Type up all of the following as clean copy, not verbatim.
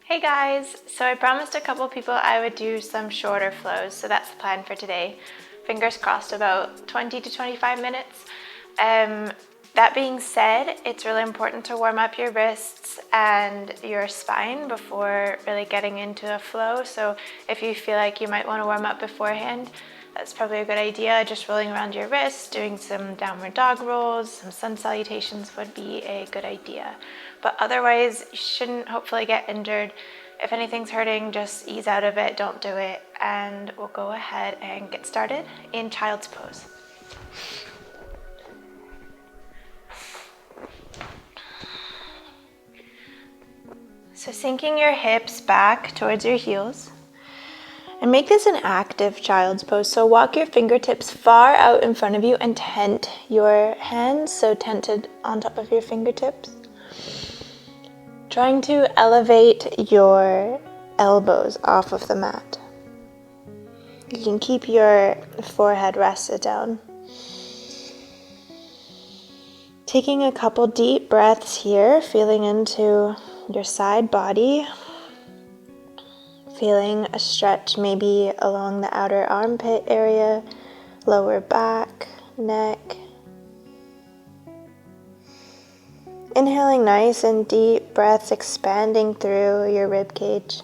Hey guys, so I promised a couple people I would do some shorter flows, so that's the plan for today. Fingers crossed, about 20 to 25 minutes. That being said, it's really important to warm up your wrists and your spine before really getting into a flow. So if you feel like you might want to warm up beforehand, that's probably a good idea. Just rolling around your wrists, doing some downward dog rolls, some sun salutations would be a good idea. But otherwise, you shouldn't hopefully get injured. If anything's hurting, just ease out of it, don't do it, and we'll go ahead and get started in child's pose. So sinking your hips back towards your heels. And make this an active child's pose. So walk your fingertips far out in front of you and tent your hands, so tented on top of your fingertips. Trying to elevate your elbows off of the mat. You can keep your forehead rested down. Taking a couple deep breaths here, feeling into your side body. Feeling a stretch maybe along the outer armpit area, lower back, neck. Inhaling nice and deep breaths, expanding through your rib cage.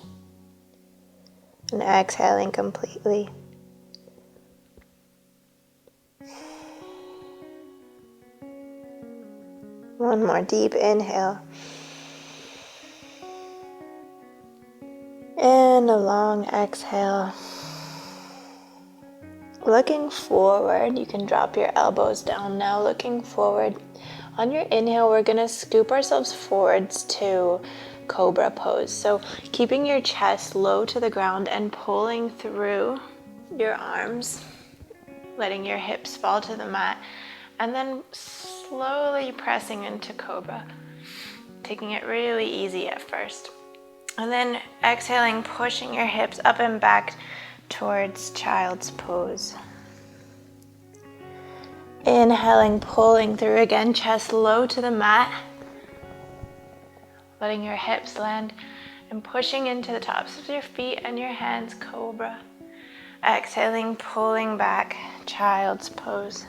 And exhaling completely. One more deep inhale. And a long exhale. Looking forward, you can drop your elbows down now, looking forward. On your inhale, we're going to scoop ourselves forwards to cobra pose. So keeping your chest low to the ground and pulling through your arms, letting your hips fall to the mat, and then slowly pressing into cobra, taking it really easy at first. And then exhaling, pushing your hips up and back towards child's pose. Inhaling, pulling through again, chest low to the mat. Letting your hips land and pushing into the tops of your feet and your hands, cobra. Exhaling, pulling back, child's pose.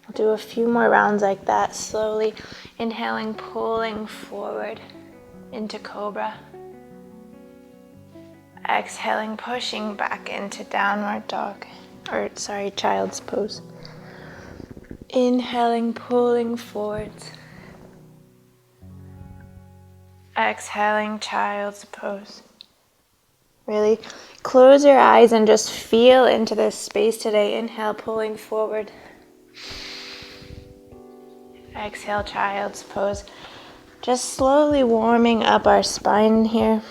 We'll do a few more rounds like that, slowly inhaling, pulling forward into cobra. Exhaling, pushing back into downward dog, child's pose. Inhaling, pulling forwards. Exhaling, child's pose. Really close your eyes and just feel into this space today. Inhale, pulling forward. Exhale, child's pose. Just slowly warming up our spine here.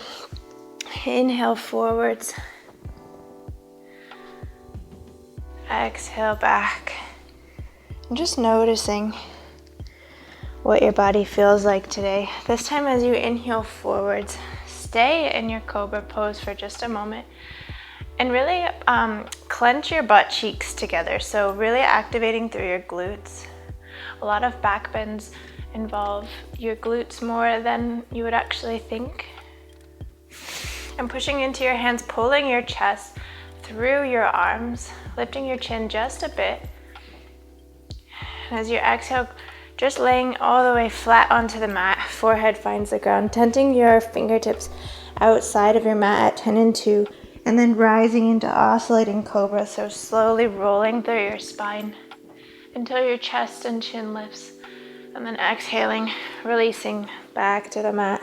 Inhale forwards. Exhale back. And just noticing what your body feels like today. This time as you inhale forwards, stay in your cobra pose for just a moment. And really clench your butt cheeks together. So really activating through your glutes. A lot of back bends involve your glutes more than you would actually think. And pushing into your hands, pulling your chest through your arms, lifting your chin just a bit. And as you exhale, just laying all the way flat onto the mat, forehead finds the ground, tenting your fingertips outside of your mat at 10 and 2, and then rising into oscillating cobra, so slowly rolling through your spine until your chest and chin lifts, and then exhaling, releasing back to the mat.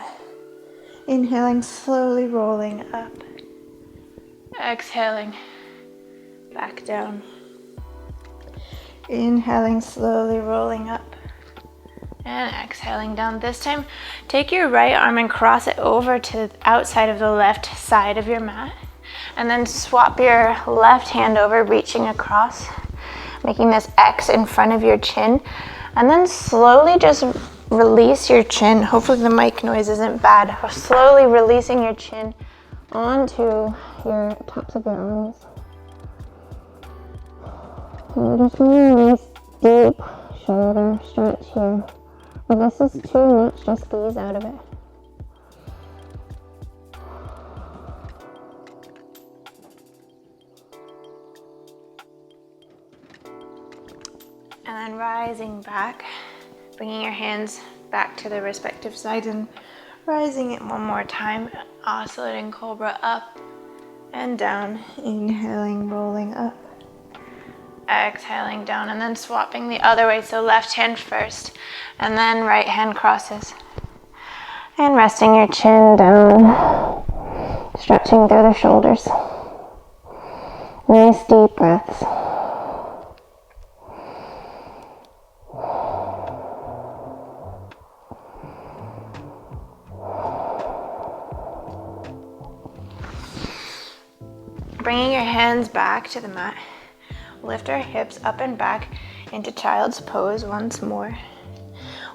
Inhaling, slowly rolling up. Exhaling, back down. Inhaling, slowly rolling up. And exhaling down. This time, take your right arm and cross it over to the outside of the left side of your mat. And then swap your left hand over, reaching across, making this X in front of your chin. And then slowly just release your chin. Hopefully the mic noise isn't bad. Slowly releasing your chin onto your tops of your arms. And just a nice deep shoulder stretch here. If this is too much, just ease out of it. And then rising back, bringing your hands back to the respective sides and rising it one more time, oscillating cobra up and down, inhaling, rolling up, exhaling down, and then swapping the other way, so left hand first, and then right hand crosses. And resting your chin down, stretching through the shoulders. Nice deep breaths. Bringing your hands back to the mat, lift our hips up and back into child's pose once more.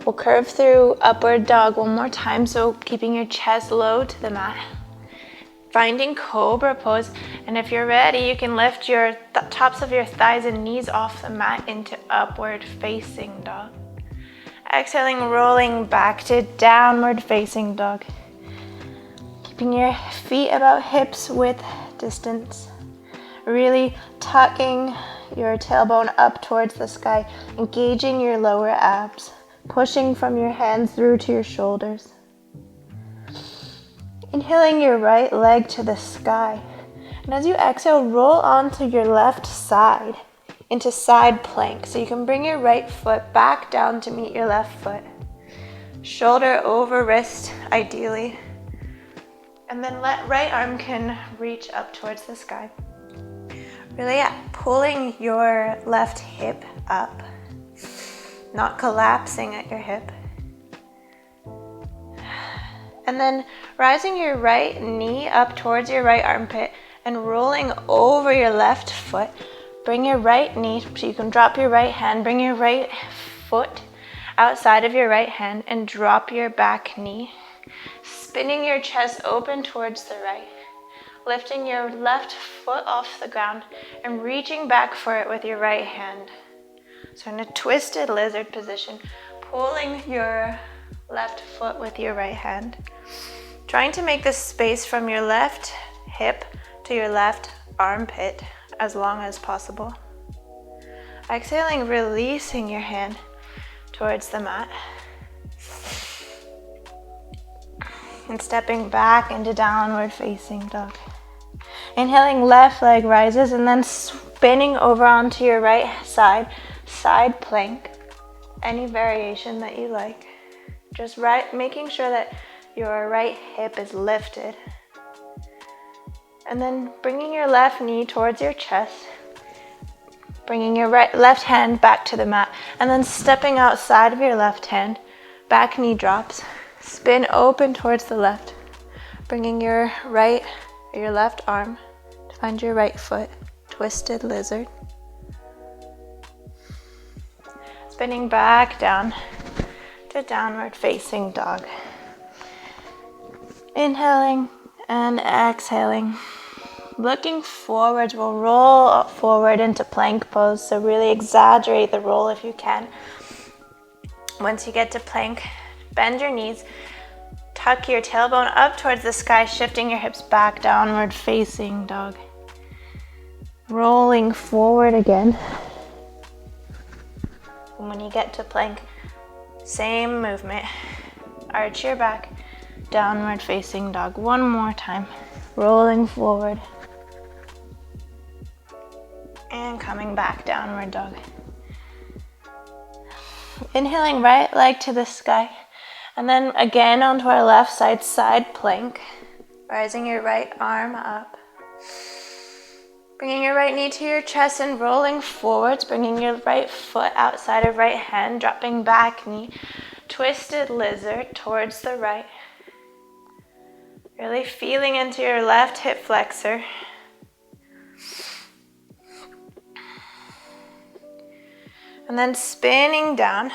We'll curve through upward dog one more time, so keeping your chest low to the mat. Finding cobra pose, and if you're ready, you can lift your tops of your thighs and knees off the mat into upward facing dog. Exhaling, rolling back to downward facing dog. Keeping your feet about hips width distance. Really tucking your tailbone up towards the sky, engaging your lower abs, pushing from your hands through to your shoulders. Inhaling your right leg to the sky. And as you exhale, roll onto your left side into side plank. So you can bring your right foot back down to meet your left foot. Shoulder over wrist, ideally. And then right arm can reach up towards the sky. Really pulling your left hip up, not collapsing at your hip. And then rising your right knee up towards your right armpit and rolling over your left foot. Bring your right knee, so you can drop your right hand, bring your right foot outside of your right hand and drop your back knee. Spinning your chest open towards the right. Lifting your left foot off the ground and reaching back for it with your right hand. So in a twisted lizard position, pulling your left foot with your right hand. Trying to make this space from your left hip to your left armpit as long as possible. Exhaling, releasing your hand towards the mat. And stepping back into downward facing dog. Inhaling, left leg rises and then spinning over onto your right side, side plank. Any variation that you like. Just making sure that your right hip is lifted. And then bringing your left knee towards your chest. Bringing your left hand back to the mat. And then stepping outside of your left hand. Back knee drops. Spin open towards the left. Bringing your left arm to find your right foot. Twisted lizard. Spinning back down to downward facing dog. Inhaling and exhaling. Looking forwards, we'll roll forward into plank pose. So really exaggerate the roll if you can. Once you get to plank, bend your knees. Tuck your tailbone up towards the sky, shifting your hips back, downward facing dog. Rolling forward again. And when you get to plank, same movement. Arch your back, downward facing dog. One more time. Rolling forward. And coming back, downward dog. Inhaling, right leg to the sky. And then again onto our left side, side plank. Rising your right arm up. Bringing your right knee to your chest and rolling forwards. Bringing your right foot outside of right hand. Dropping back knee. Twisted lizard towards the right. Really feeling into your left hip flexor. And then spinning down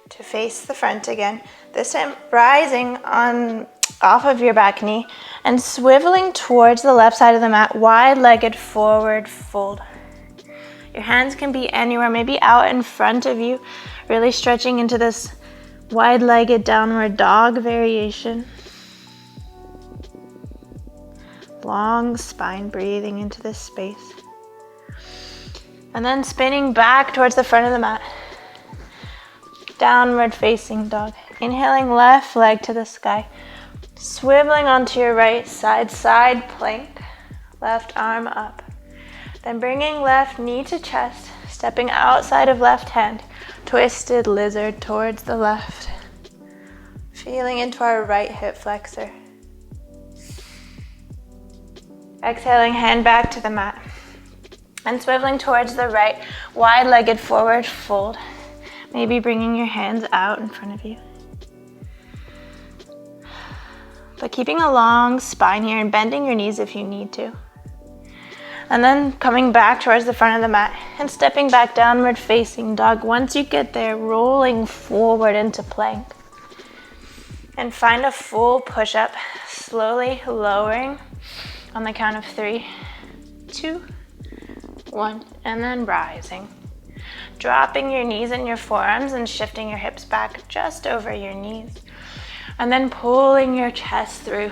to face the front again. This time rising off of your back knee and swiveling towards the left side of the mat, wide-legged forward fold. Your hands can be anywhere, maybe out in front of you, really stretching into this wide-legged downward dog variation. Long spine, breathing into this space. And then spinning back towards the front of the mat. Downward facing dog. Inhaling left leg to the sky. Swiveling onto your right side, side plank. Left arm up. Then bringing left knee to chest. Stepping outside of left hand. Twisted lizard towards the left. Feeling into our right hip flexor. Exhaling, hand back to the mat. And swiveling towards the right, wide-legged forward fold. Maybe bringing your hands out in front of you. But keeping a long spine here and bending your knees if you need to. And then coming back towards the front of the mat and stepping back downward facing dog. Once you get there, rolling forward into plank. And find a full push-up, slowly lowering on the count of 3, 2, 1, and then rising. Dropping your knees and your forearms and shifting your hips back just over your knees. And then pulling your chest through.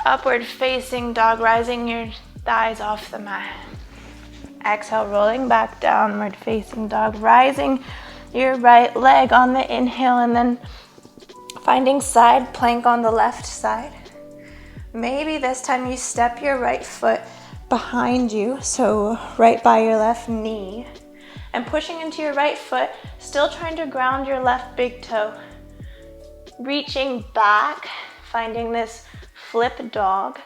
Upward facing dog, rising your thighs off the mat. Exhale, rolling back, downward facing dog, rising your right leg on the inhale and then finding side plank on the left side. Maybe this time you step your right foot behind you, so right by your left knee, and pushing into your right foot, still trying to ground your left big toe. Reaching back, finding this flip dog,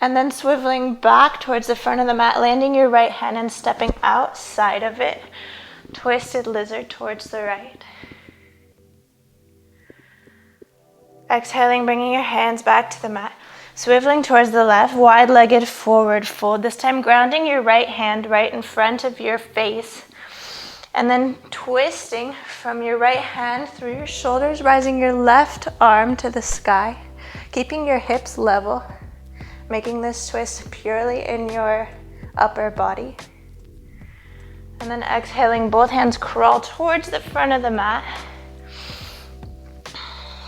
and then swiveling back towards the front of the mat, landing your right hand and stepping outside of it, twisted lizard towards the right. Exhaling, bringing your hands back to the mat. Swiveling towards the left, wide-legged forward fold. This time grounding your right hand right in front of your face. And then twisting from your right hand through your shoulders, rising your left arm to the sky. Keeping your hips level. Making this twist purely in your upper body. And then exhaling, both hands crawl towards the front of the mat.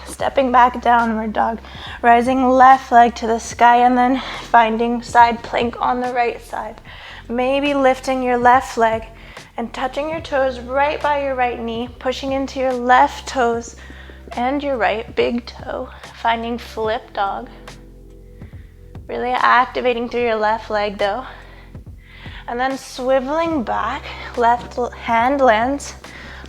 Stepping back, downward dog, rising left leg to the sky and then finding side plank on the right side. Maybe lifting your left leg and touching your toes right by your right knee, pushing into your left toes and your right big toe, finding flip dog. Really activating through your left leg though. And then swiveling back, left hand lands,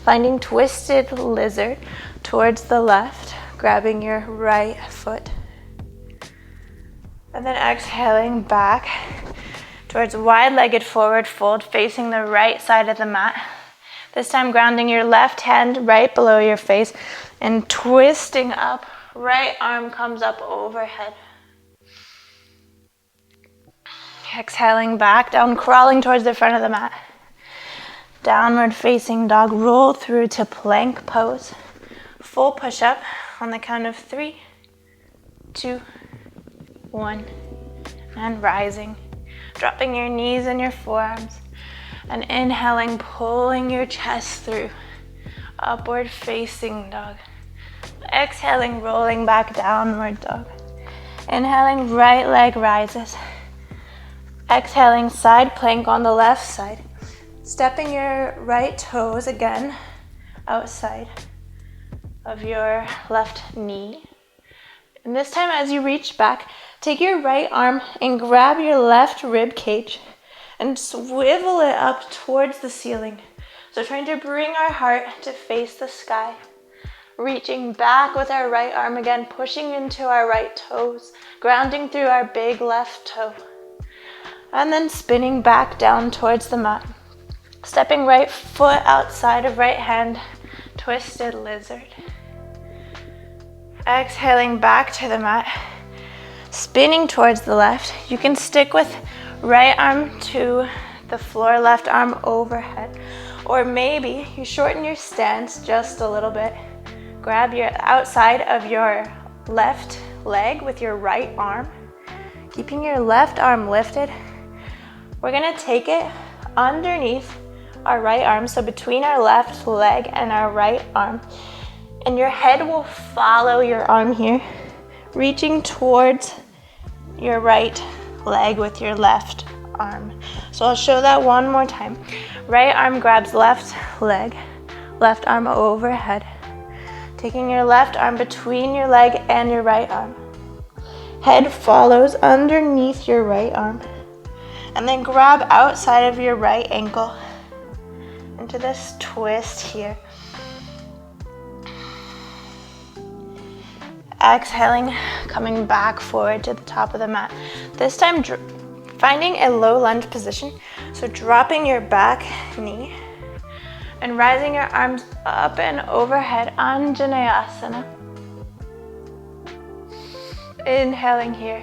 finding twisted lizard towards the left. Grabbing your right foot. And then exhaling back towards wide-legged forward fold, facing the right side of the mat. This time grounding your left hand right below your face and twisting up. Right arm comes up overhead. Exhaling back down, crawling towards the front of the mat. Downward facing dog, roll through to plank pose. Full push-up. On the count of 3, 2, 1, and rising. Dropping your knees and your forearms. And inhaling, pulling your chest through. Upward facing dog. Exhaling, rolling back, downward dog. Inhaling, right leg rises. Exhaling, side plank on the left side. Stepping your right toes again outside of your left knee. And this time as you reach back, take your right arm and grab your left rib cage and swivel it up towards the ceiling. So trying to bring our heart to face the sky. Reaching back with our right arm again, pushing into our right toes, grounding through our big left toe. And then spinning back down towards the mat. Stepping right foot outside of right hand, twisted lizard. Exhaling back to the mat, spinning towards the left. You can stick with right arm to the floor, left arm overhead. Or maybe you shorten your stance just a little bit. Grab your outside of your left leg with your right arm, keeping your left arm lifted. We're gonna take it underneath our right arm, so between our left leg and our right arm. And your head will follow your arm here, reaching towards your right leg with your left arm. So I'll show that one more time. Right arm grabs left leg, left arm overhead. Taking your left arm between your leg and your right arm. Head follows underneath your right arm. And then grab outside of your right ankle into this twist here. Exhaling, coming back forward to the top of the mat. This time, finding a low lunge position. So dropping your back knee and rising your arms up and overhead, Anjaneyasana. Inhaling here.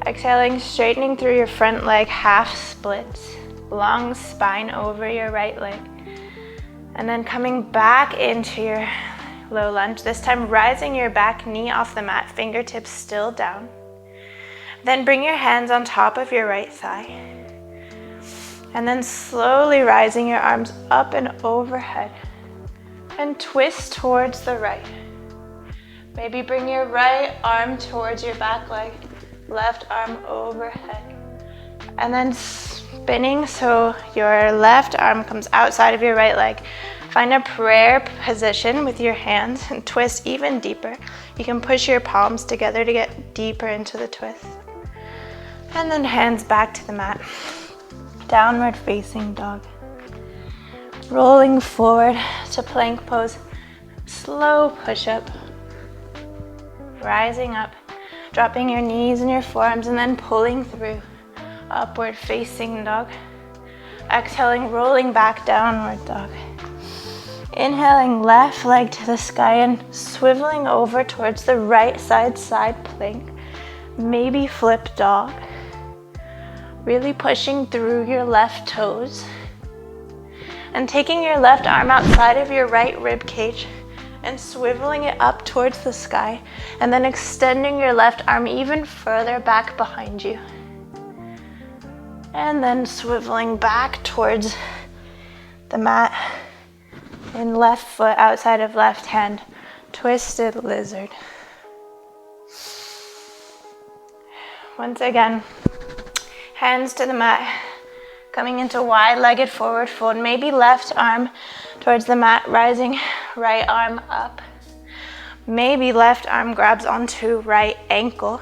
Exhaling, straightening through your front leg, half splits. Long spine over your right leg. And then coming back into your low lunge. This time rising your back knee off the mat, fingertips still down. Then bring your hands on top of your right thigh. And then slowly rising your arms up and overhead. And twist towards the right. Maybe bring your right arm towards your back leg, left arm overhead. And then spinning so your left arm comes outside of your right leg. Find a prayer position with your hands and twist even deeper. You can push your palms together to get deeper into the twist. And then hands back to the mat. Downward facing dog. Rolling forward to plank pose. Slow push up. Rising up. Dropping your knees and your forearms and then pulling through. Upward facing dog. Exhaling, rolling back, downward dog. Inhaling, left leg to the sky and swiveling over towards the right side plank. Maybe flip dog. Really pushing through your left toes. And taking your left arm outside of your right rib cage and swiveling it up towards the sky. And then extending your left arm even further back behind you. And then swiveling back towards the mat. And left foot outside of left hand, twisted lizard. Once again, hands to the mat, coming into wide-legged forward fold. Maybe left arm towards the mat, rising right arm up. Maybe left arm grabs onto right ankle.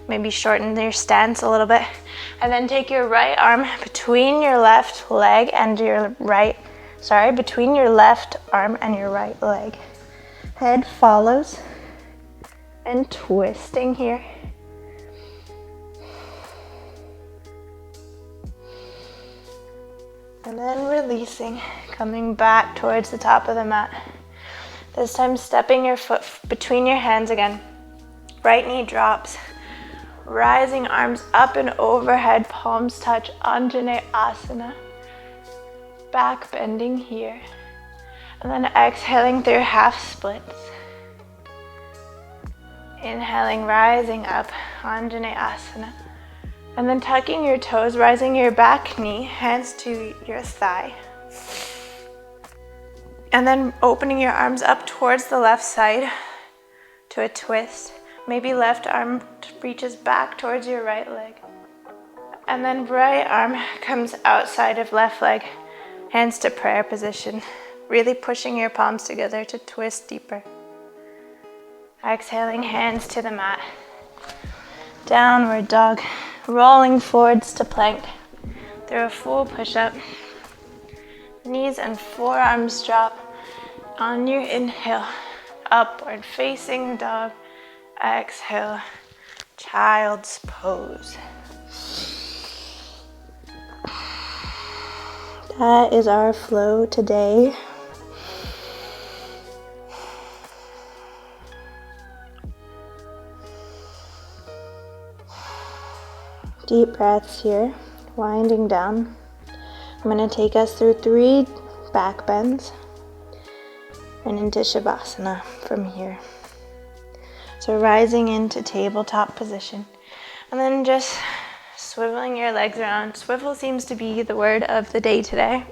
Maybe shorten your stance a little bit. And then take your right arm between your left leg and your between your left arm and your right leg. Head follows and twisting here. And then releasing, coming back towards the top of the mat. This time stepping your foot between your hands again. Right knee drops. Rising arms up and overhead, palms touch, Anjaneyasana. Back bending here. And then exhaling through half splits. Inhaling, rising up, Anjaneyasana. And then tucking your toes, rising your back knee, hands to your thigh. And then opening your arms up towards the left side to a twist. Maybe left arm reaches back towards your right leg. And then right arm comes outside of left leg. Hands to prayer position, really pushing your palms together to twist deeper. Exhaling, hands to the mat. Downward dog, rolling forwards to plank through a full push-up. Knees and forearms drop on your inhale. Upward facing dog. Exhale, child's pose. That is our flow today. Deep breaths here, winding down. I'm going to take us through 3 back bends and into Shavasana from here. So rising into tabletop position and then just swiveling your legs around. Swivel seems to be the word of the day today.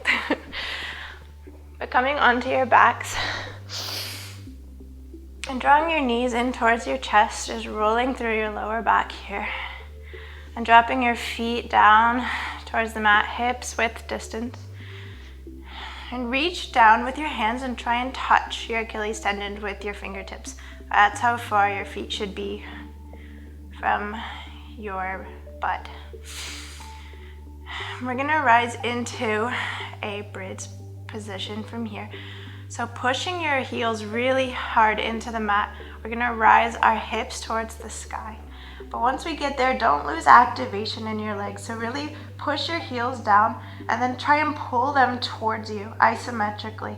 But coming onto your backs and drawing your knees in towards your chest, just rolling through your lower back here. And dropping your feet down towards the mat, hips width distance. And reach down with your hands and try and touch your Achilles tendon with your fingertips. That's how far your feet should be from your butt. We're gonna rise into a bridge position from here. So pushing your heels really hard into the mat, we're gonna rise our hips towards the sky. But once we get there, don't lose activation in your legs. So really push your heels down and then try and pull them towards you isometrically.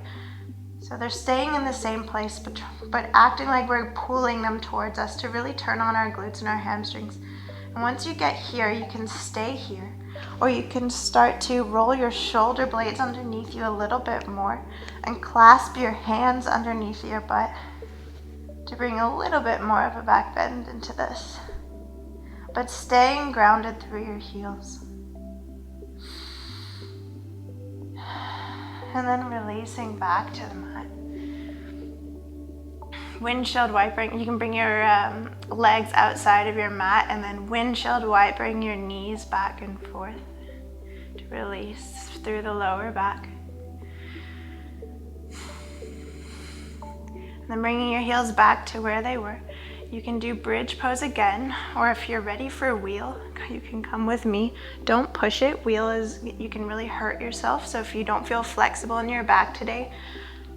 So they're staying in the same place, but acting like we're pulling them towards us to really turn on our glutes and our hamstrings. And once you get here, you can stay here. Or you can start to roll your shoulder blades underneath you a little bit more and clasp your hands underneath your butt to bring a little bit more of a back bend into this. But staying grounded through your heels. And then releasing back to the mat. Windshield wipering, you can bring your legs outside of your mat and then windshield wipering your knees back and forth to release through the lower back. And then bringing your heels back to where they were. You can do bridge pose again, or if you're ready for wheel, you can come with me. Don't push it. Wheel is, you can really hurt yourself. So if you don't feel flexible in your back today,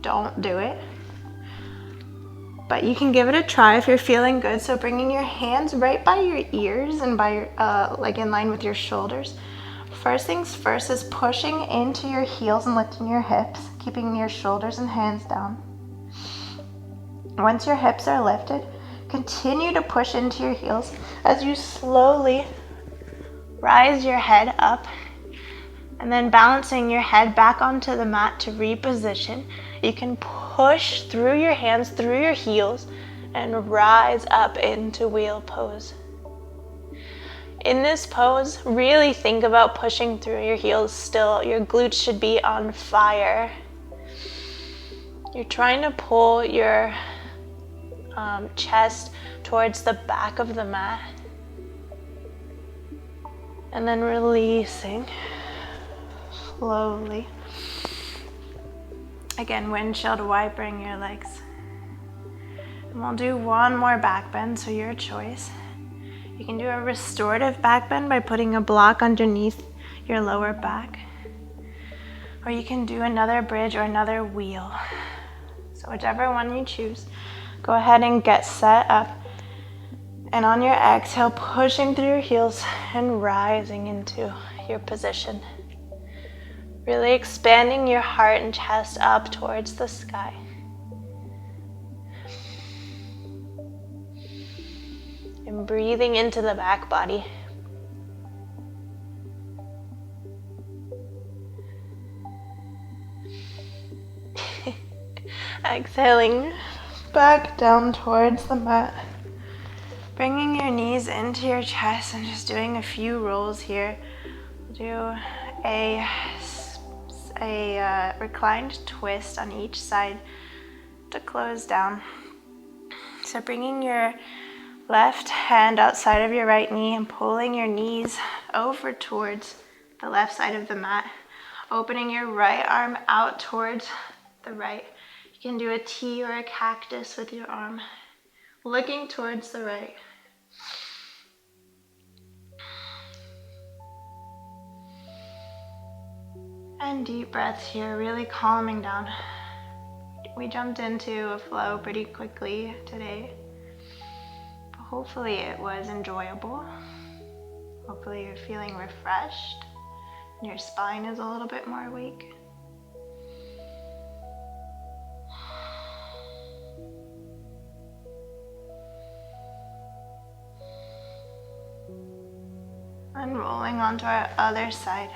don't do it. But you can give it a try if you're feeling good. So bringing your hands right by your ears and by your, like in line with your shoulders. First things first is pushing into your heels and lifting your hips, keeping your shoulders and hands down. Once your hips are lifted, continue to push into your heels as you slowly rise your head up and then balancing your head back onto the mat to reposition. You can push through your hands, through your heels, and rise up into wheel pose. In this pose, really think about pushing through your heels still. Your glutes should be on fire. You're trying to pull your chest towards the back of the mat and then releasing slowly. Again, windshield wipering your legs. And we'll do one more back bend, so your choice. You can do a restorative back bend by putting a block underneath your lower back, or you can do another bridge or another wheel. So whichever one you choose. Go ahead and get set up. And on your exhale, pushing through your heels and rising into your position. Really expanding your heart and chest up towards the sky. And breathing into the back body. Exhaling back down towards the mat. Bringing your knees into your chest and just doing a few rolls here. We'll do a reclined twist on each side to close down. So bringing your left hand outside of your right knee and pulling your knees over towards the left side of the mat. Opening your right arm out towards the right. You can do a T or a cactus with your arm, looking towards the right. And deep breaths here, really calming down. We jumped into a flow pretty quickly today, but hopefully it was enjoyable. Hopefully you're feeling refreshed and your spine is a little bit more awake. And rolling onto our other side.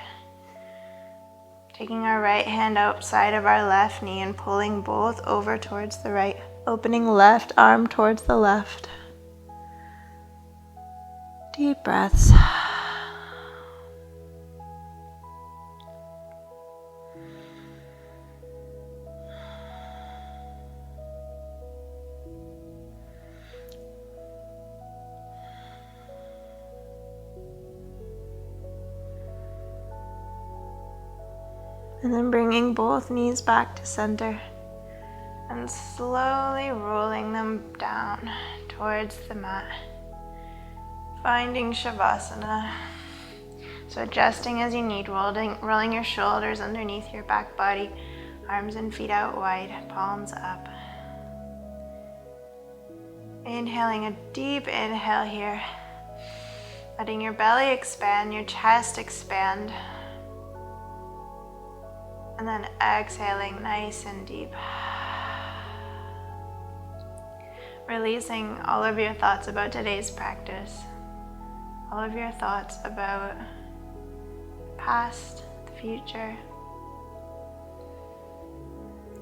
Taking our right hand outside of our left knee and pulling both over towards the right. Opening left arm towards the left. Deep breaths. And then bringing both knees back to center and slowly rolling them down towards the mat. Finding Shavasana. So adjusting as you need, rolling your shoulders underneath your back body, arms and feet out wide, palms up. Inhaling a deep inhale here. Letting your belly expand, your chest expand. And then exhaling nice and deep. Releasing all of your thoughts about today's practice. All of your thoughts about the past, the future.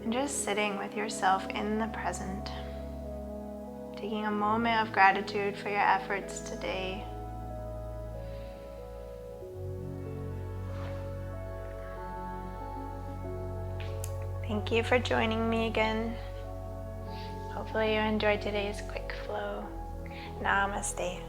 And just sitting with yourself in the present. Taking a moment of gratitude for your efforts today. Thank you for joining me again. Hopefully you enjoyed today's quick flow. Namaste.